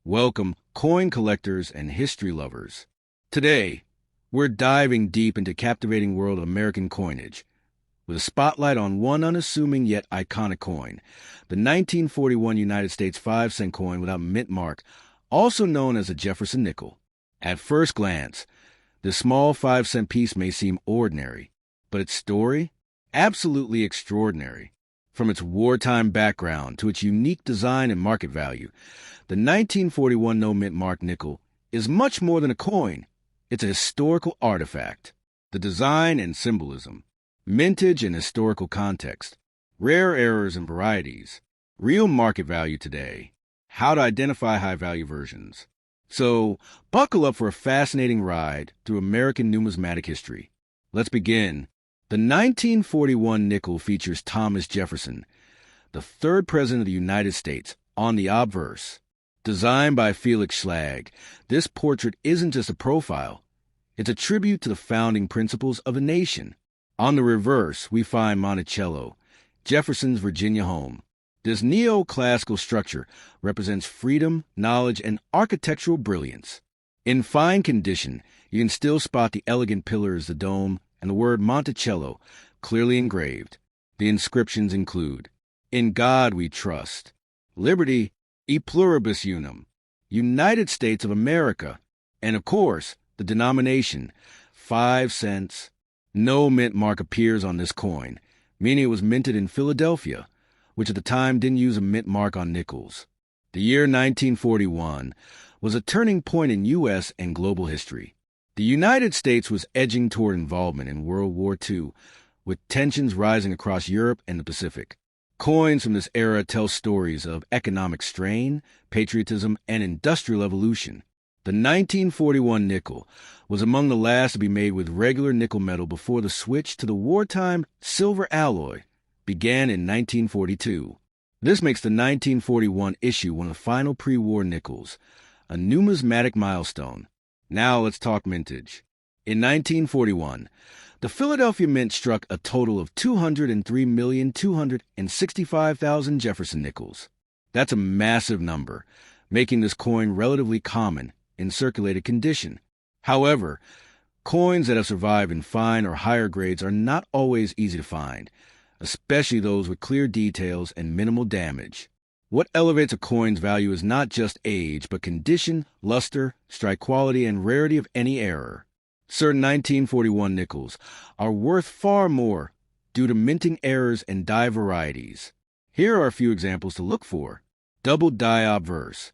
Welcome, coin collectors and history lovers. Today, we're diving deep into captivating world of American coinage, with a spotlight on one unassuming yet iconic coin, the 1941 United States 5-cent coin without mint mark, also known as a Jefferson nickel. At first glance, this small 5-cent piece may seem ordinary, but its story? Absolutely extraordinary. From its wartime background to its unique design and market value, the 1941 no-mint mark nickel is much more than a coin. It's a historical artifact. The design and symbolism, mintage and historical context, rare errors and varieties, real market value today, how to identify high-value versions. So, buckle up for a fascinating ride through American numismatic history. Let's begin. The 1941 nickel features Thomas Jefferson, the third president of the United States, on the obverse. Designed by Felix Schlag, this portrait isn't just a profile. It's a tribute to the founding principles of the nation. On the reverse, we find Monticello, Jefferson's Virginia home. This neoclassical structure represents freedom, knowledge, and architectural brilliance. In fine condition, you can still spot the elegant pillars, the dome, and the word Monticello clearly engraved. The inscriptions include, "In God we trust," "Liberty, e pluribus unum," "United States of America," and of course, the denomination, 5 cents. No mint mark appears on this coin, meaning it was minted in Philadelphia, which at the time didn't use a mint mark on nickels. The year 1941 was a turning point in U.S. and global history. The United States was edging toward involvement in World War II, with tensions rising across Europe and the Pacific. Coins from this era tell stories of economic strain, patriotism, and industrial evolution. The 1941 nickel was among the last to be made with regular nickel metal before the switch to the wartime silver alloy began in 1942. This makes the 1941 issue one of the final pre-war nickels, a numismatic milestone. Now let's talk mintage. In 1941, the Philadelphia Mint struck a total of 203,265,000 Jefferson nickels. That's a massive number, making this coin relatively common in circulated condition. However, coins that have survived in fine or higher grades are not always easy to find, especially those with clear details and minimal damage. What elevates a coin's value is not just age, but condition, luster, strike quality, and rarity of any error. Certain 1941 nickels are worth far more due to minting errors and die varieties. Here are a few examples to look for. Double die obverse,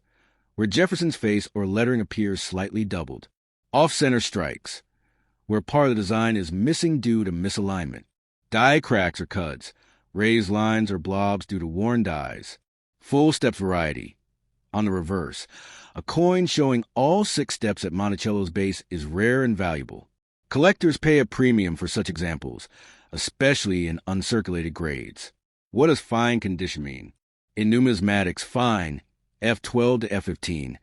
where Jefferson's face or lettering appears slightly doubled. Off-center strikes, where part of the design is missing due to misalignment. Die cracks or cuds, raised lines or blobs due to worn dies. Full steps variety. On the reverse, a coin showing all 6 steps at Monticello's base is rare and valuable. Collectors pay a premium for such examples, especially in uncirculated grades. What does fine condition mean? In numismatics, fine, F12 to F15,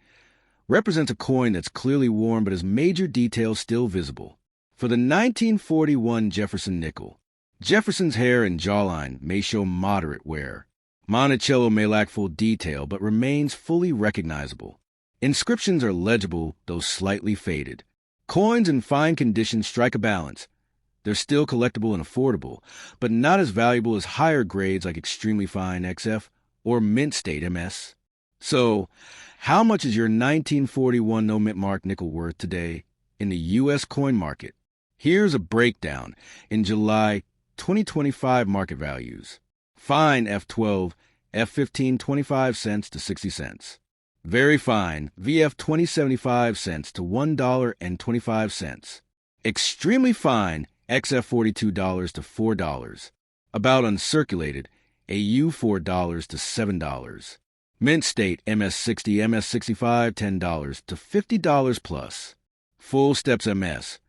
represents a coin that's clearly worn but has major details still visible. For the 1941 Jefferson nickel, Jefferson's hair and jawline may show moderate wear. Monticello may lack full detail, but remains fully recognizable. Inscriptions are legible, though slightly faded. Coins in fine condition strike a balance. They're still collectible and affordable, but not as valuable as higher grades like extremely fine XF or mint state MS. So, how much is your 1941 no-mint mark nickel worth today in the U.S. coin market? Here's a breakdown in July 2025 market values. Fine F12, F15 25 cents to 60 cents. Very fine VF 20 75 cents to $1.25. Extremely fine XF $42 to $4. About uncirculated AU $4 to $7. Mint state MS60, MS65 $10 to $50 plus. Full steps MS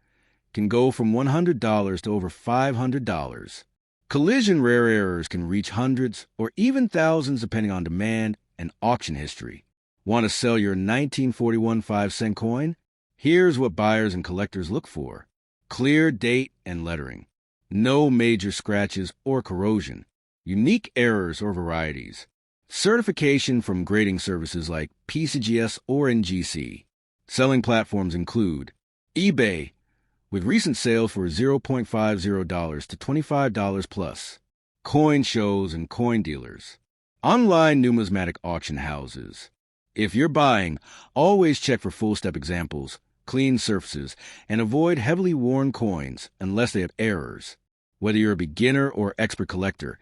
can go from $100 to over $500. Collision rare errors can reach hundreds or even thousands depending on demand and auction history. Want to sell your 1941 5-cent coin? Here's what buyers and collectors look for. Clear date and lettering. No major scratches or corrosion. Unique errors or varieties. Certification from grading services like PCGS or NGC. Selling platforms include eBay, with recent sales for $0.50 to $25 plus. Coin shows and coin dealers. Online numismatic auction houses. If you're buying, always check for full-step examples, clean surfaces, and avoid heavily worn coins unless they have errors. Whether you're a beginner or expert collector,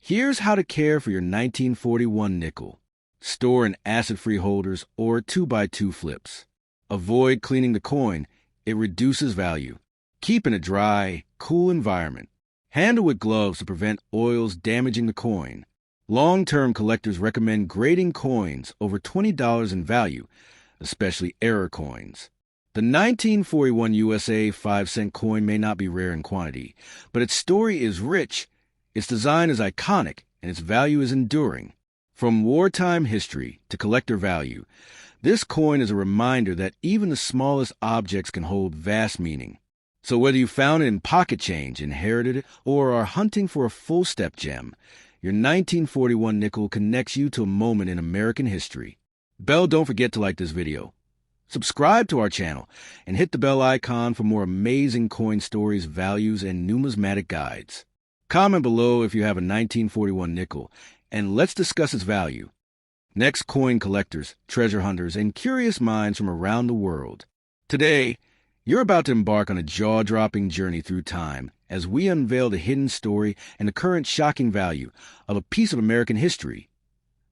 here's how to care for your 1941 nickel. Store in acid-free holders or 2x2 flips. Avoid cleaning the coin. It reduces value. Keep in a dry, cool environment. Handle with gloves to prevent oils damaging the coin. Long-term collectors recommend grading coins over $20 in value, especially error coins. The 1941 USA 5-cent coin may not be rare in quantity, but its story is rich, its design is iconic, and its value is enduring. From wartime history to collector value, this coin is a reminder that even the smallest objects can hold vast meaning. So whether you found it in pocket change, inherited it, or are hunting for a full-step gem, your 1941 nickel connects you to a moment in American history. Don't forget to like this video. Subscribe to our channel and hit the bell icon for more amazing coin stories, values, and numismatic guides. Comment below if you have a 1941 nickel, and let's discuss its value. Next, coin collectors, treasure hunters, and curious minds from around the world. Today, you're about to embark on a jaw-dropping journey through time as we unveil the hidden story and the current shocking value of a piece of American history.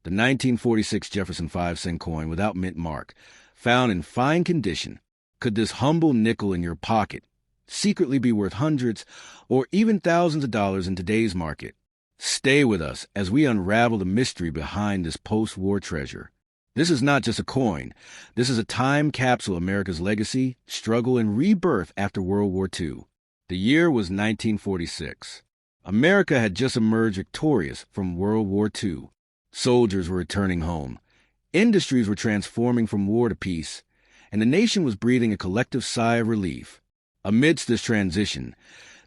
The 1946 Jefferson 5-cent coin without mint mark, found in fine condition. Could this humble nickel in your pocket secretly be worth hundreds or even thousands of dollars in today's market? Stay with us as we unravel the mystery behind this post-war treasure. This is not just a coin. This is a time capsule of America's legacy, struggle, and rebirth after World War II. The year was 1946. America had just emerged victorious from World War II. Soldiers were returning home. Industries were transforming from war to peace, and the nation was breathing a collective sigh of relief. Amidst this transition,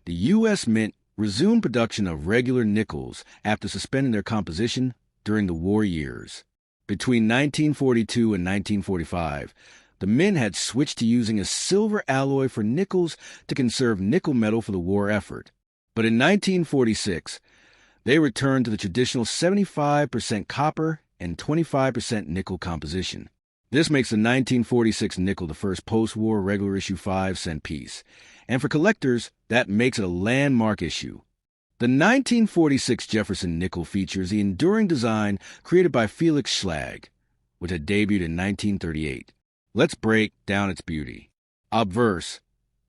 the U.S. Mint resumed production of regular nickels after suspending their composition during the war years. Between 1942 and 1945, the Mint had switched to using a silver alloy for nickels to conserve nickel metal for the war effort. But in 1946, they returned to the traditional 75% copper and 25% nickel composition. This makes the 1946 nickel the first post-war regular issue 5-cent piece, and for collectors, that makes it a landmark issue. The 1946 Jefferson nickel features the enduring design created by Felix Schlag, which had debuted in 1938. Let's break down its beauty. Obverse.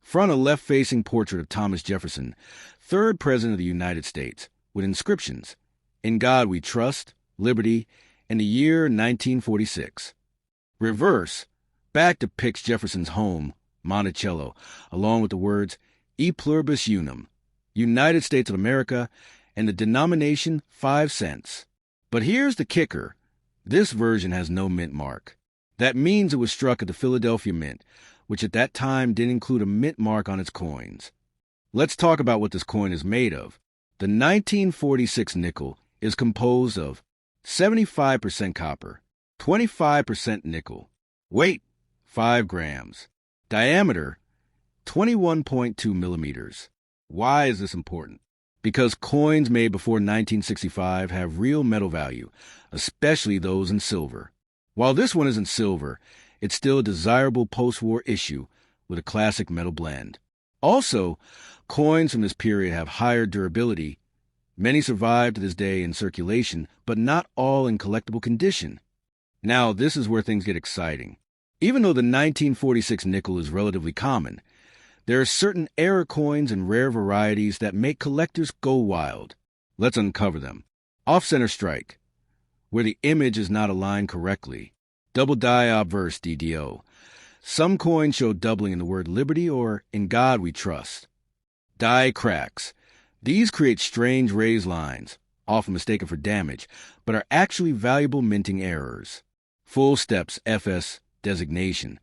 Front a left-facing portrait of Thomas Jefferson, third President of the United States, with inscriptions, "In God We Trust, Liberty, and the year 1946. Reverse. Back depicts Jefferson's home, Monticello, along with the words, E Pluribus Unum, United States of America, and the denomination 5 cents. But here's the kicker. This version has no mint mark. That means it was struck at the Philadelphia Mint, which at that time didn't include a mint mark on its coins. Let's talk about what this coin is made of. The 1946 nickel is composed of 75% copper, 25% nickel. Weight, 5 grams. Diameter, 21.2 millimeters. Why is this important? Because coins made before 1965 have real metal value, especially those in silver. While this one isn't silver, it's still a desirable post-war issue with a classic metal blend. Also, coins from this period have higher durability. Many survive to this day in circulation, but not all in collectible condition. Now, this is where things get exciting. Even though the 1946 nickel is relatively common, there are certain error coins and rare varieties that make collectors go wild. Let's uncover them. Off-center strike, where the image is not aligned correctly. Double die obverse DDO. Some coins show doubling in the word liberty or in God we trust. Die cracks. These create strange raised lines, often mistaken for damage, but are actually valuable minting errors. Full steps FS designation.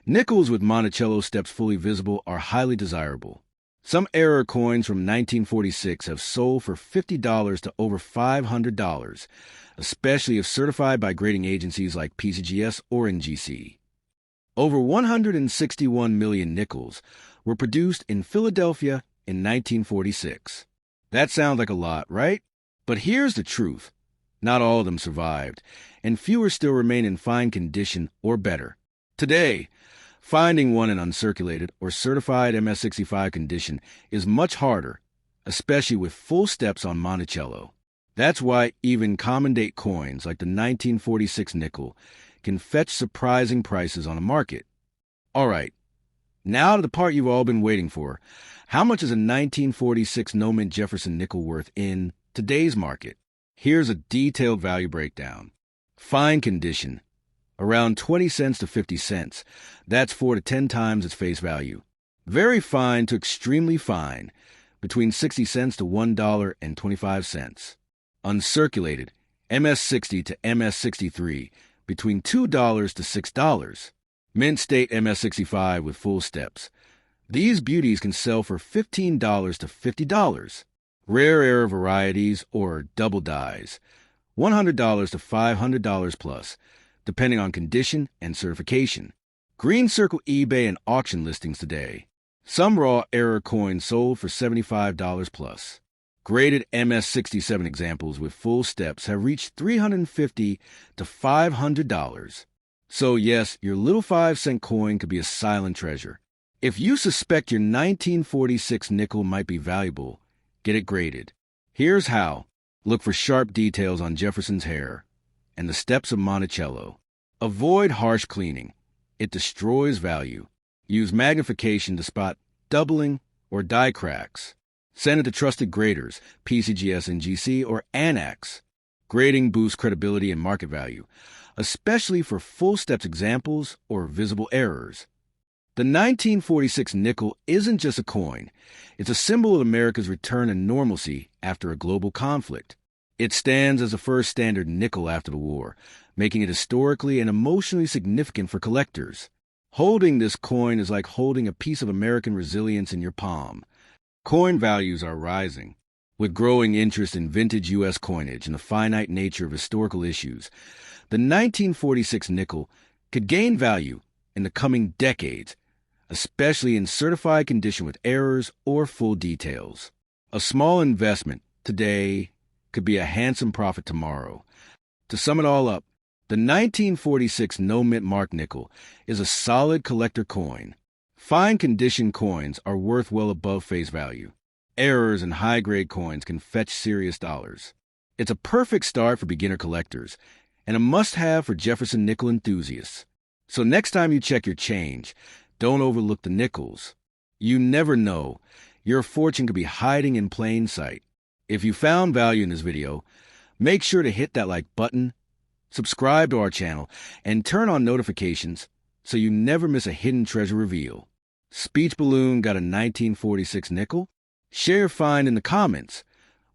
Nickels with Monticello steps fully visible are highly desirable. Some error coins from 1946 have sold for $50 to over $500, especially if certified by grading agencies like PCGS or NGC. Over 161 million nickels were produced in Philadelphia in 1946. That sounds like a lot, right? But here's the truth. Not all of them survived, and fewer still remain in fine condition or better. Today, finding one in uncirculated or certified MS-65 condition is much harder, especially with full steps on Monticello. That's why even common-date coins like the 1946 nickel can fetch surprising prices on the market. All right, now to the part you've all been waiting for. How much is a 1946 no-mint Jefferson nickel worth in today's market? Here's a detailed value breakdown. Fine condition, around 20 cents to 50 cents. That's 4 to 10 times its face value. Very fine to extremely fine, between 60 cents to $1.25. Uncirculated, MS-60 to MS-63, between $2 to $6. Mint state MS-65 with full steps. These beauties can sell for $15 to $50. Rare error varieties or double dies, $100 to $500 plus, depending on condition and certification. Green Circle eBay and auction listings today. Some raw error coins sold for $75 plus. Graded MS-67 examples with full steps have reached $350 to $500. So yes, your little 5-cent coin could be a silent treasure. If you suspect your 1946 nickel might be valuable, get it graded. Here's how. Look for sharp details on Jefferson's hair and the steps of Monticello. Avoid harsh cleaning. It destroys value. Use magnification to spot doubling or die cracks. Send it to trusted graders, PCGS and GC or ANAX. Grading boosts credibility and market value, especially for full steps examples or visible errors. The 1946 nickel isn't just a coin. It's a symbol of America's return to normalcy after a global conflict. It stands as the first standard nickel after the war, making it historically and emotionally significant for collectors. Holding this coin is like holding a piece of American resilience in your palm. Coin values are rising. With growing interest in vintage U.S. coinage and the finite nature of historical issues, the 1946 nickel could gain value in the coming decades, especially in certified condition with errors or full details. A small investment today could be a handsome profit tomorrow. To sum it all up, the 1946 no-mint mark nickel is a solid collector coin. Fine condition coins are worth well above face value. Errors in high-grade coins can fetch serious dollars. It's a perfect start for beginner collectors and a must-have for Jefferson nickel enthusiasts. So next time you check your change, don't overlook the nickels. You never know. Your fortune could be hiding in plain sight. If you found value in this video, make sure to hit that like button, subscribe to our channel, and turn on notifications so you never miss a hidden treasure reveal. Speech Balloon got a 1946 nickel? Share your find in the comments.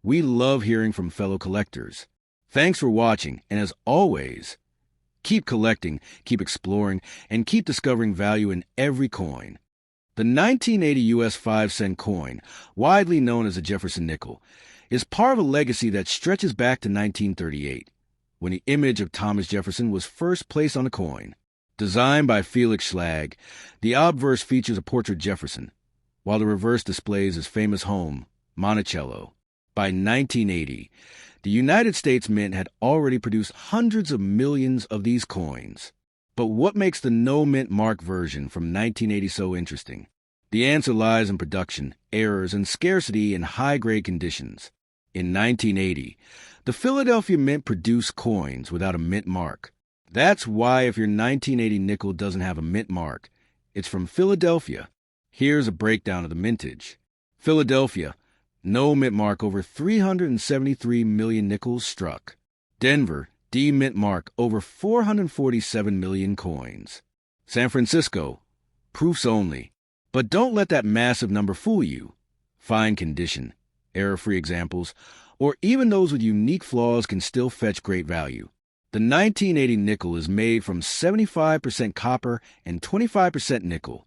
We love hearing from fellow collectors. Thanks for watching, and as always, keep collecting, keep exploring, and keep discovering value in every coin. The 1980 U.S. 5-cent coin, widely known as the Jefferson nickel, is part of a legacy that stretches back to 1938, when the image of Thomas Jefferson was first placed on a coin. Designed by Felix Schlag, the obverse features a portrait of Jefferson, while the reverse displays his famous home, Monticello. By 1980, the United States Mint had already produced hundreds of millions of these coins. But what makes the no-mint mark version from 1980 so interesting? The answer lies in production, errors, and scarcity in high-grade conditions. In 1980, the Philadelphia Mint produced coins without a mint mark. That's why if your 1980 nickel doesn't have a mint mark, it's from Philadelphia. Here's a breakdown of the mintage. Philadelphia, no mint mark, over 373 million nickels struck. Denver, D mint mark, over 447 million coins. San Francisco, proofs only. But don't let that massive number fool you. Fine condition, error-free examples, or even those with unique flaws can still fetch great value. The 1980 nickel is made from 75% copper and 25% nickel.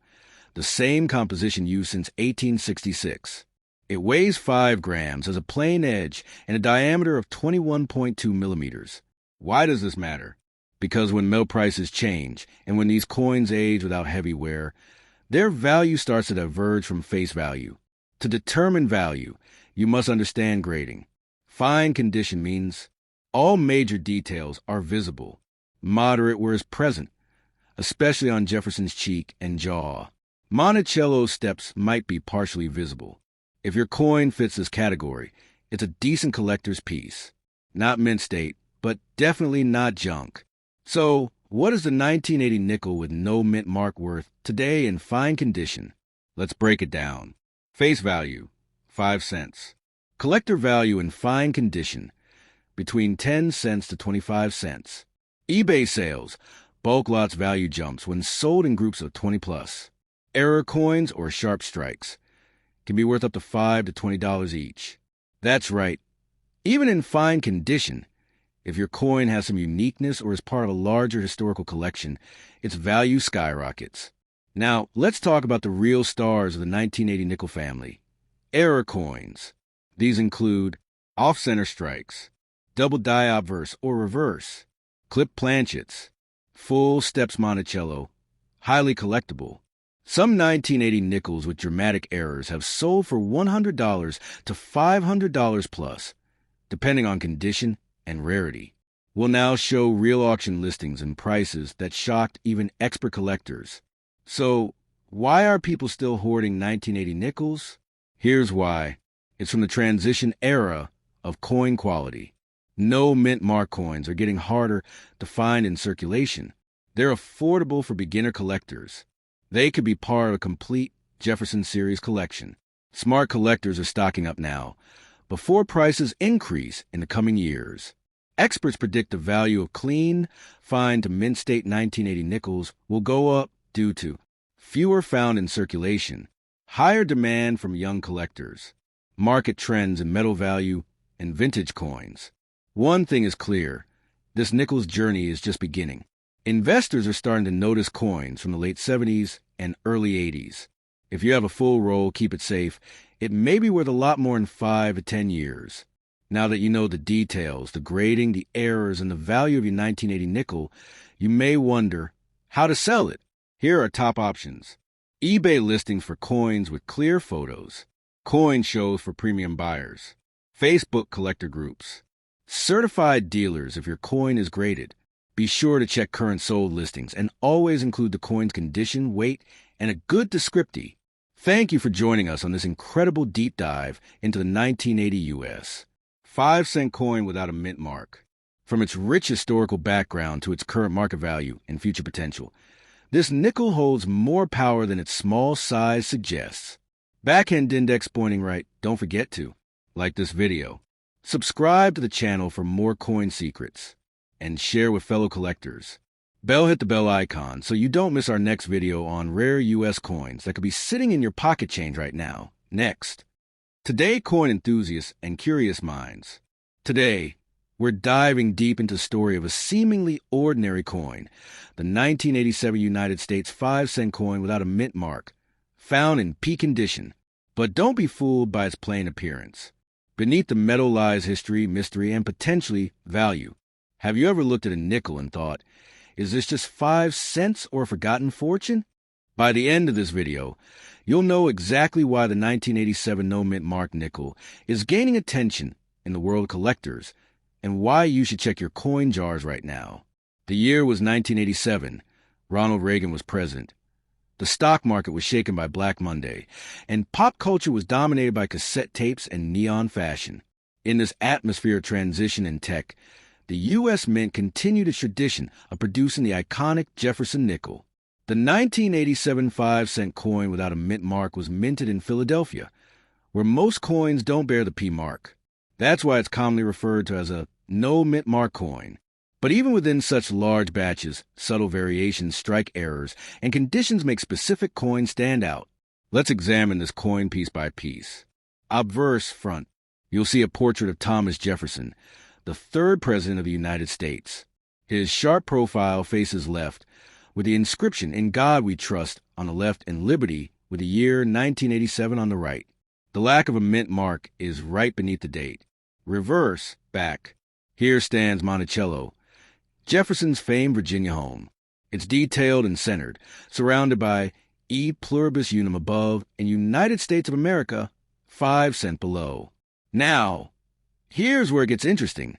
the same composition used since 1866. It weighs 5 grams, has a plain edge, and a diameter of 21.2 millimeters. Why does this matter? Because when metal prices change, and when these coins age without heavy wear, their value starts to diverge from face value. To determine value, you must understand grading. Fine condition means all major details are visible. Moderate wear is present, especially on Jefferson's cheek and jaw. Monticello steps might be partially visible. If your coin fits this category, it's a decent collector's piece. Not mint state, but definitely not junk. So, what is the 1980 nickel with no mint mark worth today in fine condition? Let's break it down. Face value, 5 cents. Collector value in fine condition, between 10 cents to 25 cents. eBay sales, bulk lots value jumps when sold in groups of 20 plus. Error coins or sharp strikes can be worth up to $5 to $20 each. That's right. Even in fine condition, if your coin has some uniqueness or is part of a larger historical collection, its value skyrockets. Now, let's talk about the real stars of the 1980 nickel family. Error coins. These include off-center strikes, double die obverse or reverse, clip planchets, full steps Monticello, highly collectible. Some 1980 nickels with dramatic errors have sold for $100 to $500 plus, depending on condition and rarity. We'll now show real auction listings and prices that shocked even expert collectors. So, why are people still hoarding 1980 nickels? Here's why. It's from the transition era of coin quality. No mint mark coins are getting harder to find in circulation. They're affordable for beginner collectors. They could be part of a complete Jefferson series collection. Smart collectors are stocking up now, before prices increase in the coming years. Experts predict the value of clean, fine to mint state 1980 nickels will go up due to fewer found in circulation, higher demand from young collectors, market trends in metal value, and vintage coins. One thing is clear, this nickel's journey is just beginning. Investors are starting to notice coins from the late 70s and early 80s. If you have a full roll, keep it safe. It may be worth a lot more in 5 to 10 years. Now that you know the details, the grading, the errors, and the value of your 1980 nickel, you may wonder how to sell it. Here are top options. eBay listings for coins with clear photos. Coin shows for premium buyers. Facebook collector groups. Certified dealers if your coin is graded. Be sure to check current sold listings and always include the coin's condition, weight, and a good description. Thank you for joining us on this incredible deep dive into the 1980 U.S. 5-cent coin without a mint mark. From its rich historical background to its current market value and future potential, this nickel holds more power than its small size suggests. Backhand index pointing right, don't forget to like this video, subscribe to the channel for more coin secrets, and share with fellow collectors. Hit the bell icon so you don't miss our next video on rare U.S. coins that could be sitting in your pocket change right now. Next. Today, coin enthusiasts and curious minds. Today, we're diving deep into the story of a seemingly ordinary coin, the 1987 United States 5-cent coin without a mint mark, found in peak condition. But don't be fooled by its plain appearance. Beneath the metal lies history, mystery, and potentially value. Have you ever looked at a nickel and thought, is this just 5 cents or a forgotten fortune? By the end of this video, you'll know exactly why the 1987 no mint mark nickel is gaining attention in the world of collectors and why you should check your coin jars right now. The year was 1987. Ronald Reagan was president. The stock market was shaken by Black Monday, and pop culture was dominated by cassette tapes and neon fashion. In this atmosphere of transition and tech, the U.S. Mint continued its tradition of producing the iconic Jefferson nickel. The 1987 5-cent coin without a mint mark was minted in Philadelphia, where most coins don't bear the P mark. That's why it's commonly referred to as a no mint mark coin. But even within such large batches, subtle variations strike errors, and conditions make specific coins stand out. Let's examine this coin piece by piece. Obverse front, you'll see a portrait of Thomas Jefferson, the third president of the United States. His sharp profile faces left, with the inscription, "In God We Trust," on the left and Liberty with the year 1987 on the right. The lack of a mint mark is right beneath the date. Reverse, back. Here stands Monticello, Jefferson's famed Virginia home. It's detailed and centered, surrounded by E pluribus unum above and United States of America 5 cents below. Now, here's where it gets interesting.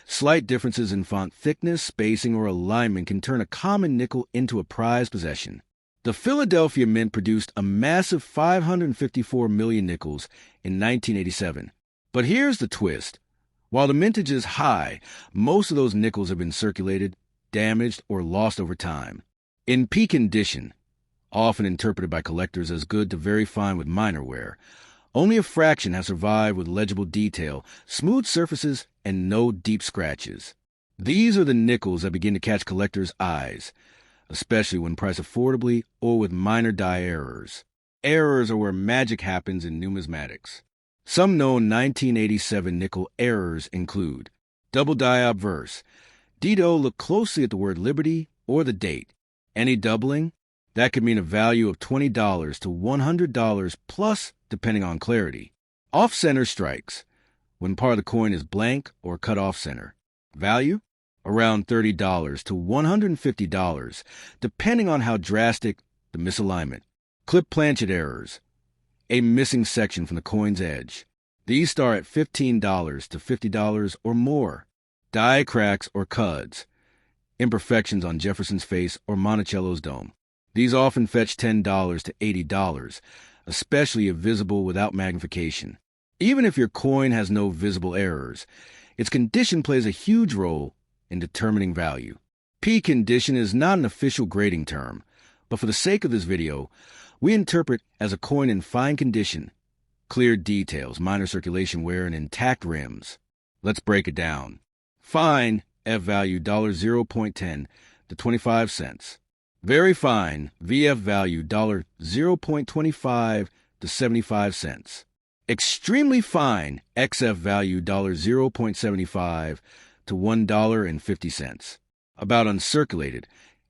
Slight differences in font thickness, spacing, or alignment can turn a common nickel into a prized possession. The Philadelphia Mint produced a massive 554 million nickels in 1987. But here's the twist. While the mintage is high, most of those nickels have been circulated, damaged, or lost over time. In peak condition, often interpreted by collectors as good to very fine with minor wear, only a fraction has survived with legible detail, smooth surfaces, and no deep scratches. These are the nickels that begin to catch collectors' eyes, especially when priced affordably or with minor die errors. Errors are where magic happens in numismatics. Some known 1987 nickel errors include double die obverse. Dito, look closely at the word Liberty or the date. Any doubling? That could mean a value of $20 to $100 plus, depending on clarity. Off-center strikes, when part of the coin is blank or cut off-center. Value? Around $30 to $150, depending on how drastic the misalignment. Clip planchet errors, a missing section from the coin's edge. These start at $15 to $50 or more. Die cracks or cuds, imperfections on Jefferson's face or Monticello's dome. These often fetch $10 to $80, especially if visible without magnification. Even if your coin has no visible errors, its condition plays a huge role in determining value. P condition is not an official grading term, but for the sake of this video, we interpret as a coin in fine condition, clear details, minor circulation wear, and intact rims. Let's break it down. Fine, F value $0.10 to 25 cents. Very fine, VF value $0.25 to 75 cents. Extremely fine, XF value $0.75 to $1.50. About uncirculated,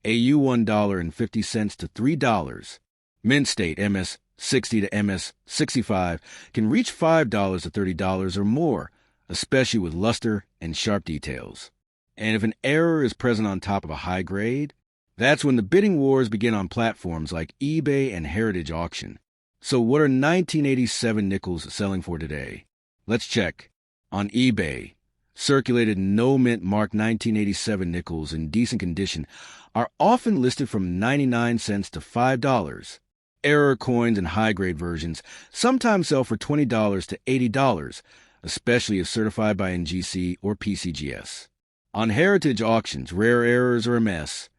AU $1.50 to $3. Mint state MS 60 to MS 65 can reach $5 to $30 or more, especially with luster and sharp details. And if an error is present on top of a high grade, that's when the bidding wars begin on platforms like eBay and Heritage Auction. So what are 1987 nickels selling for today? Let's check. On eBay, circulated no-mint marked 1987 nickels in decent condition are often listed from 99 cents to $5. Error coins and high-grade versions sometimes sell for $20 to $80, especially if certified by NGC or PCGS. On Heritage Auctions, rare errors are a mess.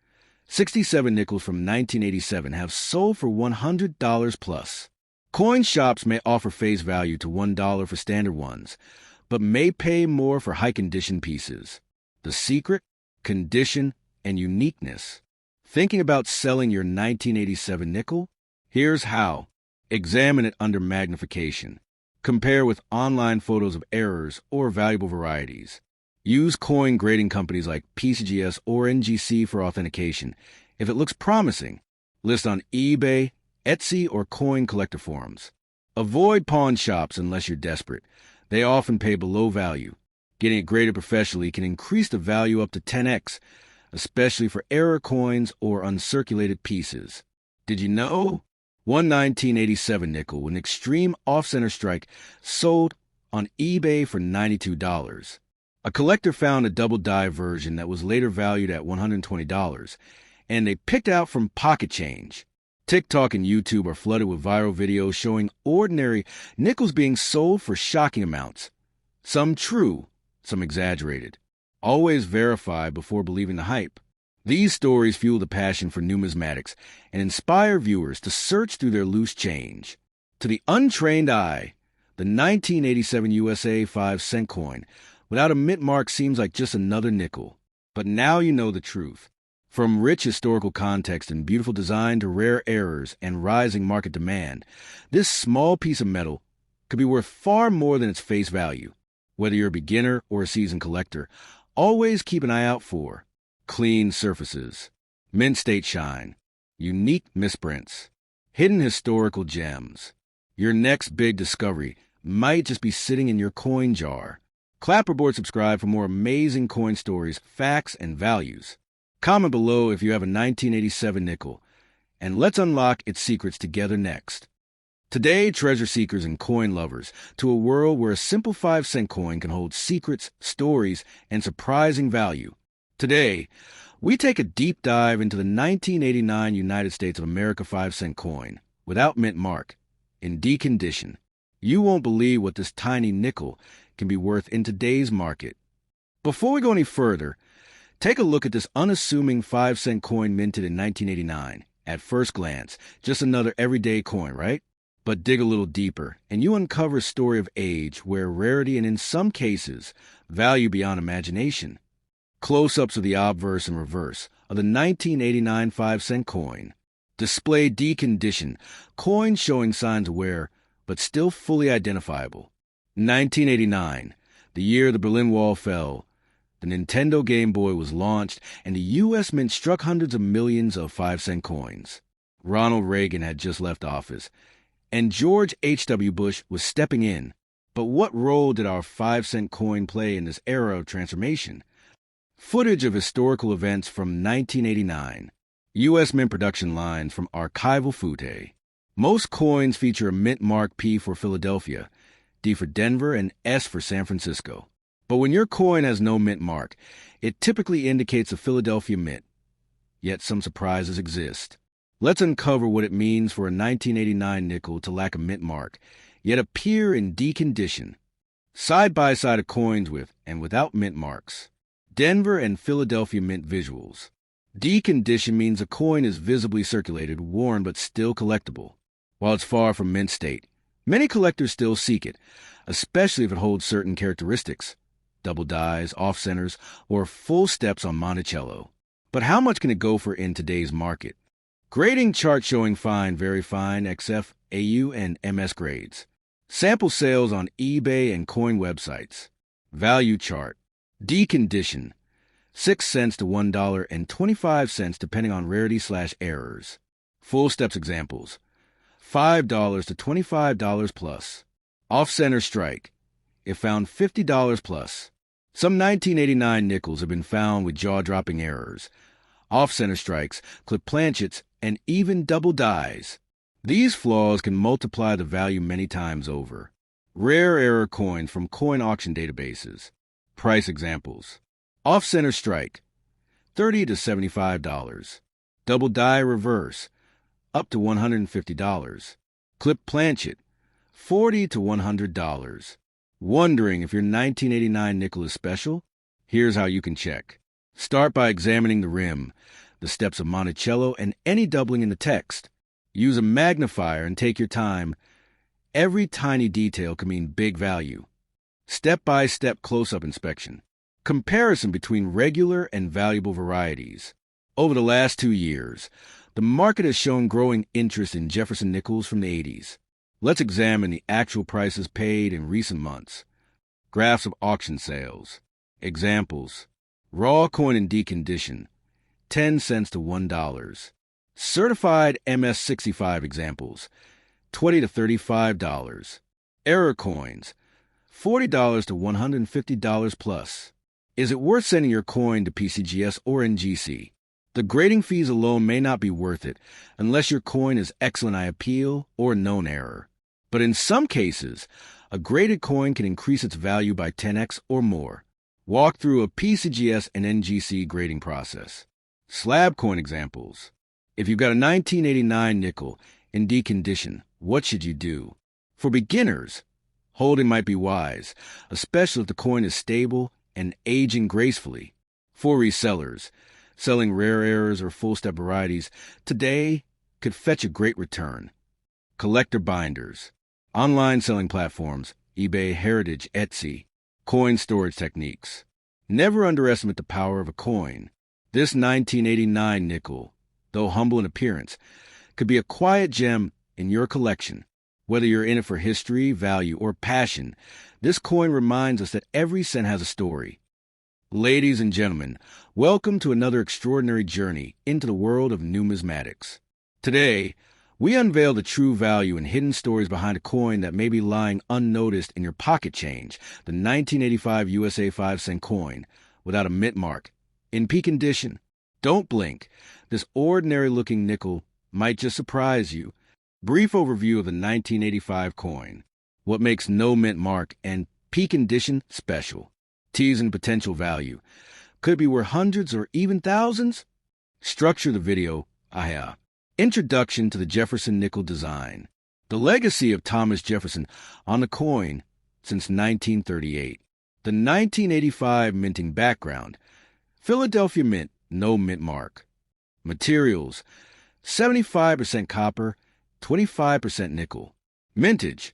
67 nickels from 1987 have sold for $100 plus. Coin shops may offer face value to $1 for standard ones, but may pay more for high-condition pieces. The secret? Condition and uniqueness. Thinking about selling your 1987 nickel? Here's how. Examine it under magnification. Compare with online photos of errors or valuable varieties. Use coin grading companies like PCGS or NGC for authentication. If it looks promising, list on eBay, Etsy, or coin collector forums. Avoid pawn shops unless you're desperate. They often pay below value. Getting it graded professionally can increase the value up to 10x, especially for error coins or uncirculated pieces. Did you know? One 1987 nickel with an extreme off-center strike sold on eBay for $92. A collector found a double die version that was later valued at $120, and they picked out from pocket change. TikTok and YouTube are flooded with viral videos showing ordinary nickels being sold for shocking amounts. Some true, some exaggerated. Always verify before believing the hype. These stories fuel the passion for numismatics and inspire viewers to search through their loose change. To the untrained eye, the 1987 USA 5-cent coin without a mint mark seems like just another nickel. But now you know the truth. From rich historical context and beautiful design to rare errors and rising market demand, this small piece of metal could be worth far more than its face value. Whether you're a beginner or a seasoned collector, always keep an eye out for clean surfaces, mint state shine, unique misprints, hidden historical gems. Your next big discovery might just be sitting in your coin jar. Clapperboard subscribe for more amazing coin stories, facts, and values. Comment below if you have a 1987 nickel, and let's unlock its secrets together next. Today, treasure seekers and coin lovers, to a world where a simple 5-cent coin can hold secrets, stories, and surprising value. Today, we take a deep dive into the 1989 United States of America 5-cent coin, without mint mark, in decondition. You won't believe what this tiny nickel can be worth in today's market. Before we go any further, take a look at this unassuming 5-cent coin minted in 1989. At first glance, just another everyday coin, right? But dig a little deeper, and you uncover a story of age where rarity and, in some cases, value beyond imagination. Close-ups of the obverse and reverse of the 1989 5-cent coin. Display decondition, coin showing signs of wear, but still fully identifiable. 1989, the year the Berlin Wall fell, the Nintendo Game Boy was launched, and the U.S. Mint struck hundreds of millions of 5-cent coins. Ronald Reagan had just left office, and George H.W. Bush was stepping in. But what role did our 5-cent coin play in this era of transformation? Footage of historical events from 1989. U.S. Mint production lines from archival footage. Most coins feature a mint mark P for Philadelphia, D for Denver, and S for San Francisco. But when your coin has no mint mark, it typically indicates a Philadelphia Mint. Yet some surprises exist. Let's uncover what it means for a 1989 nickel to lack a mint mark, yet appear in decondition. Side by side of coins with and without mint marks. Denver and Philadelphia Mint visuals. Decondition means a coin is visibly circulated, worn, but still collectible. While it's far from mint state, many collectors still seek it, especially if it holds certain characteristics. Double dies, off-centers, or full steps on Monticello. But how much can it go for in today's market? Grading chart showing fine, very fine, XF, AU, and MS grades. Sample sales on eBay and coin websites. Value chart. Decondition. 6 cents to $1.25 depending on rarity/errors. Full steps examples. $5 to $25 plus. Off-center strike. If found $50 plus. Some 1989 nickels have been found with jaw-dropping errors. Off-center strikes, clip planchets, and even double dies. These flaws can multiply the value many times over. Rare error coins from coin auction databases. Price examples. Off-center strike, $30 to $75. Double die reverse, up to $150. Clip planchet, $40 to $100. Wondering if your 1989 nickel is special? Here's how you can check. Start by examining the rim, the steps of Monticello, and any doubling in the text. Use a magnifier and take your time. Every tiny detail can mean big value. Step-by-step close-up inspection. Comparison between regular and valuable varieties. Over the last 2 years, the market has shown growing interest in Jefferson nickels from the 80s. Let's examine the actual prices paid in recent months. Graphs of auction sales. Examples. Raw coin in decondition, 10 cents to $1. Certified MS65 examples, $20 to $35. Error coins, $40 to $150 plus. Is it worth sending your coin to PCGS or NGC? The grading fees alone may not be worth it unless your coin is excellent eye appeal or known error. But in some cases, a graded coin can increase its value by 10x or more. Walk through a PCGS and NGC grading process. Slab coin examples. If you've got a 1989 nickel in decondition, what should you do? For beginners, holding might be wise, especially if the coin is stable and aging gracefully. For resellers, selling rare errors or full-step varieties today could fetch a great return. Collector binders. Online selling platforms, eBay, Heritage, Etsy. Coin storage techniques. Never underestimate the power of a coin. This 1989 nickel, though humble in appearance, could be a quiet gem in your collection. Whether you're in it for history, value, or passion, this coin reminds us that every cent has a story. Ladies and gentlemen, welcome to another extraordinary journey into the world of numismatics. Today, we unveil the true value and hidden stories behind a coin that may be lying unnoticed in your pocket change, the 1985 USA 5-cent coin, without a mint mark, in peak condition. Don't blink. This ordinary-looking nickel might just surprise you. Brief overview of the 1985 coin. What makes no mint mark and peak condition special. Teasing potential value. Could be worth hundreds or even thousands? Structure the video. Introduction to the Jefferson nickel design. The legacy of Thomas Jefferson on the coin since 1938. The 1985 minting background. Philadelphia Mint, no mint mark. Materials: 75% copper, 25% nickel. Mintage: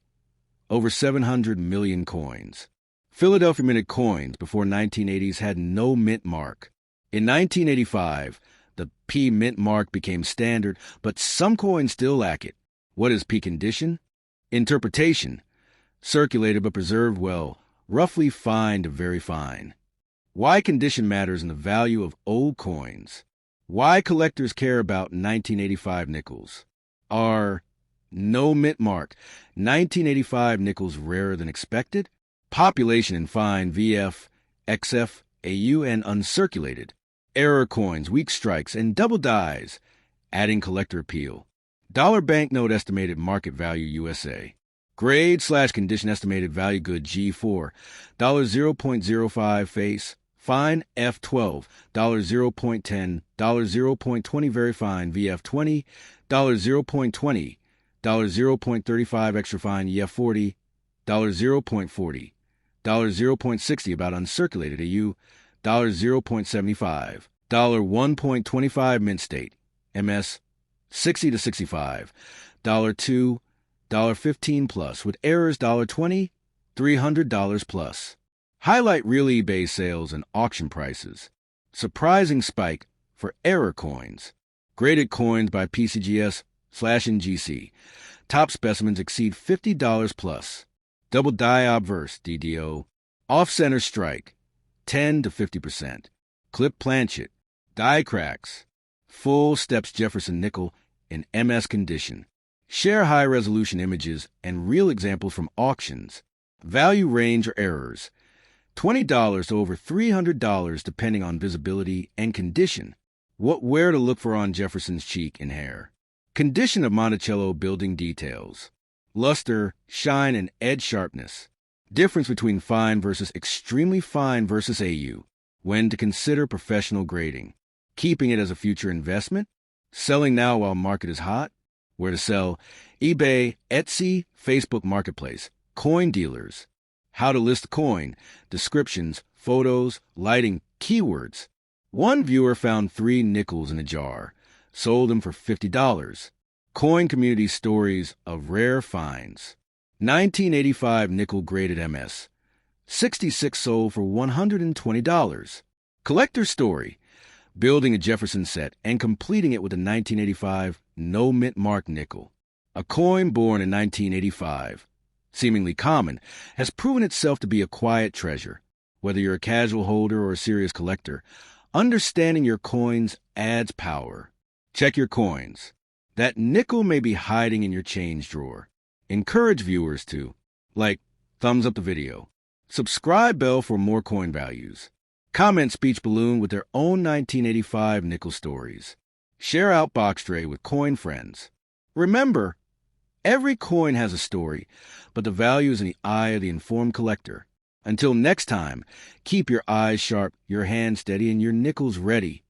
over 700 million coins. Philadelphia minted coins before 1980s had no mint mark. In 1985, the P mint mark became standard, but some coins still lack it. What is P condition? Interpretation: circulated but preserved well, roughly fine to very fine. Why condition matters in the value of old coins. Why collectors care about 1985 nickels. Are no mint mark 1985 nickels rarer than expected? Population in fine VF, XF, AU, and uncirculated. Error coins, weak strikes, and double dies, adding collector appeal. Dollar banknote estimated market value USA. Grade/condition estimated value good G4, $0.05 face, fine F12, $0.10, $0.20 very fine VF20, $0.20, $0.35 extra fine EF40, $0.40, $0.60 about uncirculated AU, $0.75, $1.25 mint state, MS, 60 to 65, $2, $15 plus, with errors $20, $300 plus. Highlight real eBay sales and auction prices. Surprising spike for error coins. Graded coins by PCGS/NGC. Top specimens exceed $50 plus. Double die obverse, DDO. Off-center strike, 10 to 50%. Clip planchet. Die cracks. Full steps Jefferson nickel in MS condition. Share high-resolution images and real examples from auctions. Value range or errors: $20 to over $300 depending on visibility and condition. What wear to look for on Jefferson's cheek and hair. Condition of Monticello building details. Luster, shine, and edge sharpness. Difference between fine versus extremely fine versus AU. When to consider professional grading. Keeping it as a future investment. Selling now while market is hot. Where to sell: eBay, Etsy, Facebook Marketplace. Coin dealers. How to list coin. Descriptions, photos, lighting, keywords. One viewer found 3 nickels in a jar. Sold them for $50. Coin community stories of rare finds. 1985 nickel graded MS. 66 sold for $120. Collector story: building a Jefferson set and completing it with a 1985 no mint mark nickel. A coin born in 1985, seemingly common, has proven itself to be a quiet treasure. Whether you're a casual holder or a serious collector, understanding your coins adds power. Check your coins. That nickel may be hiding in your change drawer. Encourage viewers to thumbs up the video. Subscribe bell for more coin values. Comment speech balloon with their own 1985 nickel stories. Share out box tray with coin friends. Remember, every coin has a story, but the value is in the eye of the informed collector. Until next time, keep your eyes sharp, your hands steady, and your nickels ready.